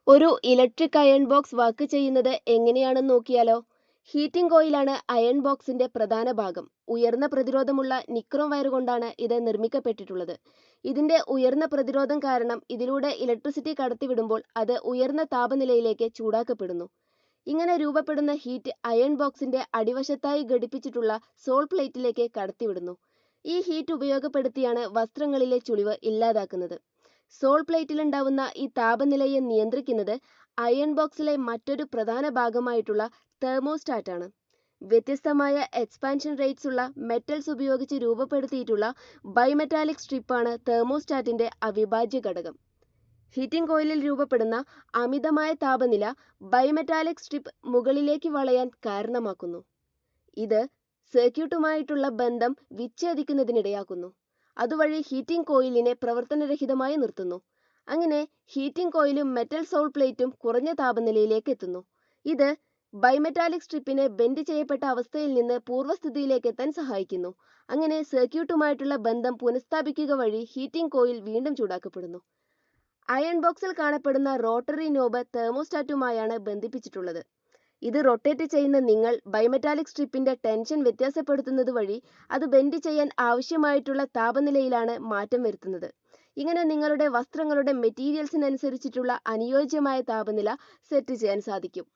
ഒരു electric iron box work ചെയ്യുന്നത് എങ്ങനെയാണെന്ന് നോക്കിയാലോ? ഹീറ്റിംഗ് കോയിലാണ് അയൺ ബോക്സിന്റെ പ്രധാന ഭാഗം. ഉയർന്ന പ്രതിരോധമുള്ള നിക്രോം വയർ കൊണ്ടാണ് ഇത് നിർമ്മിക്കപ്പെട്ടിട്ടുള്ളത്. ഇതിന്റെ ഉയർന്ന പ്രതിരോധം കാരണം ഇതിലൂടെ ഇലക്ട്രിസിറ്റി കടത്തിവിടുമ്പോൾ അത് ഉയർന്ന താപനിലയിലേക്ക് ചൂടാക്കപ്പെടുന്നു. ഇങ്ങനെ രൂപപ്പെടുന്ന ഹീറ്റ് അയൺ ബോക്സിന്റെ അടിവശത്തായി ഘടിപ്പിച്ചിട്ടുള്ള സോൾ പ്ലേറ്റിലേക്ക് കടത്തിവിടുന്നു. ഈ ഹീറ്റ് ഉപയോഗപ്പെടുത്തിയാണ് വസ്ത്രങ്ങളിലെ ചുളിവ് ഇല്ലാതാക്കുന്നത്. സോൾ പ്ലേറ്റിലുണ്ടാവുന്ന ഈ താപനിലയെ നിയന്ത്രിക്കുന്നത് അയൺ ബോക്സിലെ മറ്റൊരു പ്രധാന ഭാഗമായിട്ടുള്ള തെർമോസ്റ്റാറ്റ് ആണ്. വ്യത്യസ്തമായ എക്സ്പാൻഷൻ റേറ്റ്സ് ഉള്ള മെറ്റൽസ് ഉപയോഗിച്ച് രൂപപ്പെടുത്തിയിട്ടുള്ള ബൈമെറ്റാലിക് സ്ട്രിപ്പാണ് തെർമോസ്റ്റാറ്റിന്റെ അവിഭാജ്യ ഘടകം. ഹീറ്റിംഗ് കോയിലിൽ രൂപപ്പെടുന്ന അമിതമായ താപനില ബൈമെറ്റാലിക് സ്ട്രിപ്പ് മുകളിലേക്ക് വളയാൻ കാരണമാക്കുന്നു. ഇത് സർക്യൂട്ടുമായിട്ടുള്ള ബന്ധം വിച്ഛേദിക്കുന്നതിനിടയാക്കുന്നു. അതുവഴി ഹീറ്റിംഗ് കോയിലിനെ പ്രവർത്തനരഹിതമായി നിർത്തുന്നു. അങ്ങനെ ഹീറ്റിംഗ് കോയിലും മെറ്റൽ സോൾ പ്ലേറ്റും കുറഞ്ഞ താപനിലയിലേക്ക് എത്തുന്നു. ഇത് ബൈമെറ്റാലിക് സ്ട്രിപ്പിനെ ബെൻഡ് ചെയ്യപ്പെട്ട അവസ്ഥയിൽ നിന്ന് പൂർവ്വസ്ഥിതിയിലേക്ക് എത്താൻ സഹായിക്കുന്നു. അങ്ങനെ സർക്യൂട്ടുമായിട്ടുള്ള ബന്ധം പുനഃസ്ഥാപിക്കുക വഴി ഹീറ്റിംഗ് കോയിൽ വീണ്ടും ചൂടാക്കപ്പെടുന്നു. അയൺ ബോക്സിൽ കാണപ്പെടുന്ന റോട്ടറി നോബ് തെർമോസ്റ്റാറ്റുമായാണ് ബന്ധിപ്പിച്ചിട്ടുള്ളത്. ഇത് റൊട്ടേറ്റ് ചെയ്യുന്ന നിങ്ങൾ ബൈമെറ്റാലിക് സ്ട്രിപ്പിന്റെ ടെൻഷൻ വ്യത്യാസപ്പെടുത്തുന്നത് വഴി അത് ബെൻഡ് ചെയ്യാൻ ആവശ്യമായിട്ടുള്ള താപനിലയിലാണ് മാറ്റം വരുത്തുന്നത്. ഇങ്ങനെ നിങ്ങളുടെ വസ്ത്രങ്ങളുടെ മെറ്റീരിയൽസിനനുസരിച്ചിട്ടുള്ള അനുയോജ്യമായ താപനില സെറ്റ് ചെയ്യാൻ സാധിക്കും.